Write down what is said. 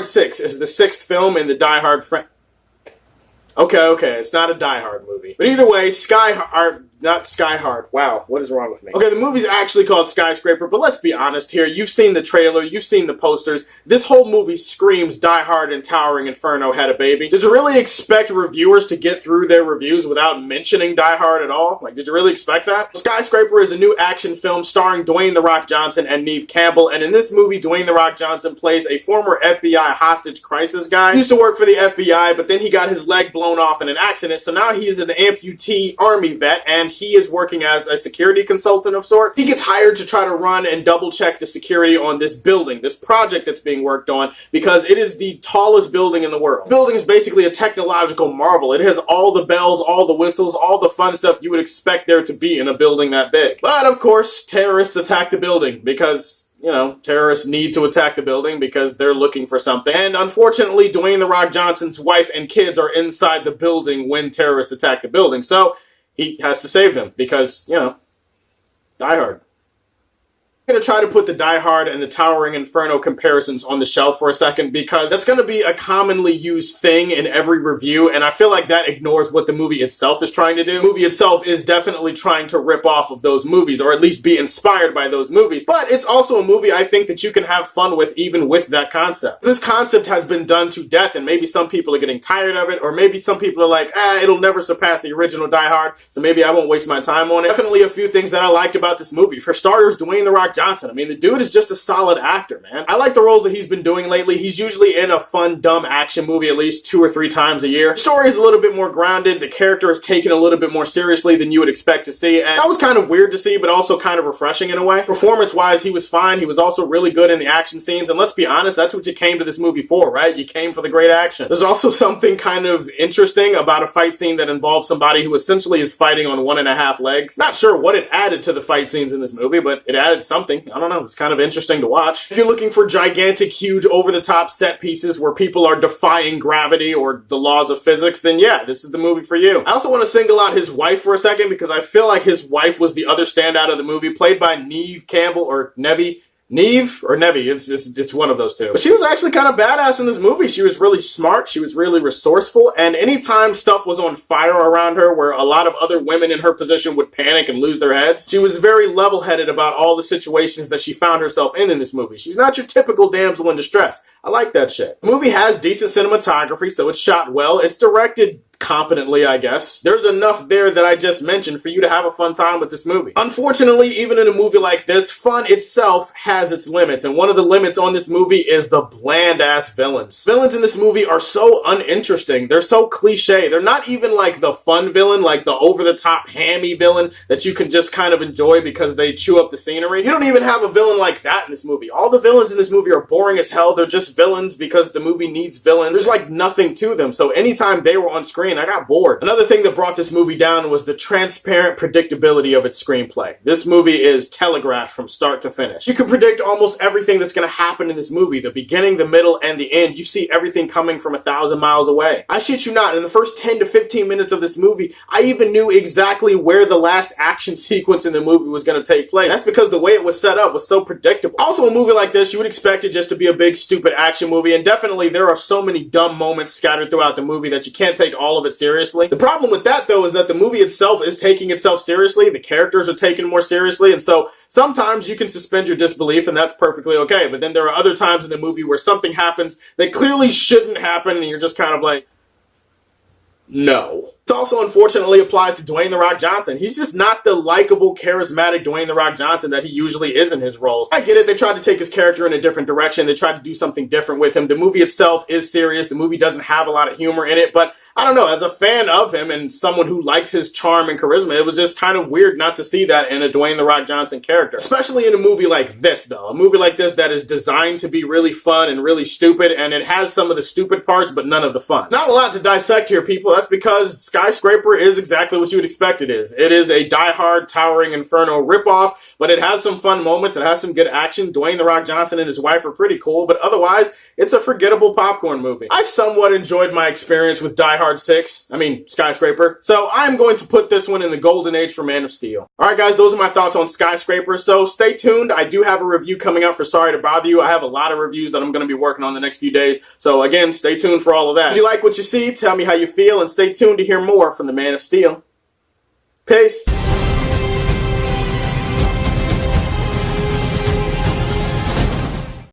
Hard 6 is the 6th film in the Die Hard franchise. Okay, it's not a Die Hard movie. But either way, not Sky Hard. Wow, what is wrong with me? Okay, the movie's actually called Skyscraper, but let's be honest here. You've seen the trailer, you've seen the posters. This whole movie screams Die Hard and Towering Inferno had a baby. Did you really expect reviewers to get through their reviews without mentioning Die Hard at all? Like, did you really expect that? Skyscraper is a new action film starring Dwayne The Rock Johnson and Neve Campbell, and in this movie, Dwayne The Rock Johnson plays a former FBI hostage crisis guy. He used to work for the FBI, but then he got his leg blown off in an accident, so now he's an amputee army vet, and he is working as a security consultant of sorts. He gets hired to try to run and double check the security on this building, this project that's being worked on, because it is the tallest building in the world. The building is basically a technological marvel. It has all the bells, all the whistles, all the fun stuff you would expect there to be in a building that big. But of course, terrorists attack the building because, you know, terrorists need to attack the building because they're looking for something. And unfortunately, Dwayne The Rock Johnson's wife and kids are inside the building when terrorists attack the building. So he has to save them because, you know, Die Hard. I'm going to try to put the Die Hard and the Towering Inferno comparisons on the shelf for a second because that's going to be a commonly used thing in every review, and I feel like that ignores what the movie itself is trying to do. The movie itself is definitely trying to rip off of those movies, or at least be inspired by those movies, but it's also a movie I think that you can have fun with even with that concept. This concept has been done to death, and maybe some people are getting tired of it, or maybe some people are like, it'll never surpass the original Die Hard, so maybe I won't waste my time on it. Definitely a few things that I liked about this movie. For starters, Dwayne The Rock Johnson. I mean, the dude is just a solid actor, man. I like the roles that he's been doing lately. He's usually in a fun, dumb action movie at least 2 or 3 times a year. The story is a little bit more grounded. The character is taken a little bit more seriously than you would expect to see, and that was kind of weird to see, but also kind of refreshing in a way. Performance-wise, he was fine. He was also really good in the action scenes, and let's be honest, that's what you came to this movie for, right? You came for the great action. There's also something kind of interesting about a fight scene that involves somebody who essentially is fighting on 1.5 legs. Not sure what it added to the fight scenes in this movie, but it added something. I don't know. It's kind of interesting to watch. If you're looking for gigantic, huge, over-the-top set pieces where people are defying gravity or the laws of physics, then yeah, this is the movie for you. I also want to single out his wife for a second because I feel like his wife was the other standout of the movie, played by Neve Campbell, or Neve? Neve or Nevi, it's one of those two. But she was actually kind of badass in this movie. She was really smart, she was really resourceful, and anytime stuff was on fire around her where a lot of other women in her position would panic and lose their heads, she was very level-headed about all the situations that she found herself in this movie. She's not your typical damsel in distress. I like that shit. The movie has decent cinematography, so it's shot well. It's directed competently, I guess. There's enough there that I just mentioned for you to have a fun time with this movie. Unfortunately, even in a movie like this, fun itself has its limits, and one of the limits on this movie is the bland-ass villains. Villains in this movie are so uninteresting. They're so cliche. They're not even like the fun villain, like the over-the-top hammy villain that you can just kind of enjoy because they chew up the scenery. You don't even have a villain like that in this movie. All the villains in this movie are boring as hell. They're just villains because the movie needs villains. There's like nothing to them, so anytime they were on screen, I got bored. Another thing that brought this movie down was the transparent predictability of its screenplay. This movie is telegraphed from start to finish. You can predict almost everything that's going to happen in this movie. The beginning, the middle, and the end. You see everything coming from 1,000 miles away. I shit you not, in the first 10 to 15 minutes of this movie, I even knew exactly where the last action sequence in the movie was going to take place. That's because the way it was set up was so predictable. Also, a movie like this, you would expect it just to be a big, stupid action movie, and definitely there are so many dumb moments scattered throughout the movie that you can't take all of it seriously. The problem with that, though, is that the movie itself is taking itself seriously, the characters are taken more seriously, and so sometimes you can suspend your disbelief, and that's perfectly okay, but then there are other times in the movie where something happens that clearly shouldn't happen, and you're just kind of like, no. This also unfortunately applies to Dwayne The Rock Johnson. He's just not the likable, charismatic Dwayne The Rock Johnson that he usually is in his roles. I get it, they tried to take his character in a different direction, they tried to do something different with him. The movie itself is serious, the movie doesn't have a lot of humor in it, but I don't know, as a fan of him and someone who likes his charm and charisma, it was just kind of weird not to see that in a Dwayne The Rock Johnson character. Especially in a movie like this, though. A movie like this that is designed to be really fun and really stupid, and it has some of the stupid parts, but none of the fun. Not a lot to dissect here, people. That's because Skyscraper is exactly what you would expect it is. It is a Die Hard, Towering Inferno ripoff, but it has some fun moments. It has some good action. Dwayne The Rock Johnson and his wife are pretty cool, but otherwise, it's a forgettable popcorn movie. I somewhat enjoyed my experience with Die Hard 6, Skyscraper, so I'm going to put this one in the golden age for Man of Steel. Alright guys, those are my thoughts on Skyscraper, so stay tuned. I do have a review coming up for Sorry to Bother You. I have a lot of reviews that I'm going to be working on the next few days, so again, stay tuned for all of that. If you like what you see, tell me how you feel, and stay tuned to hear more from the Man of Steel. Peace.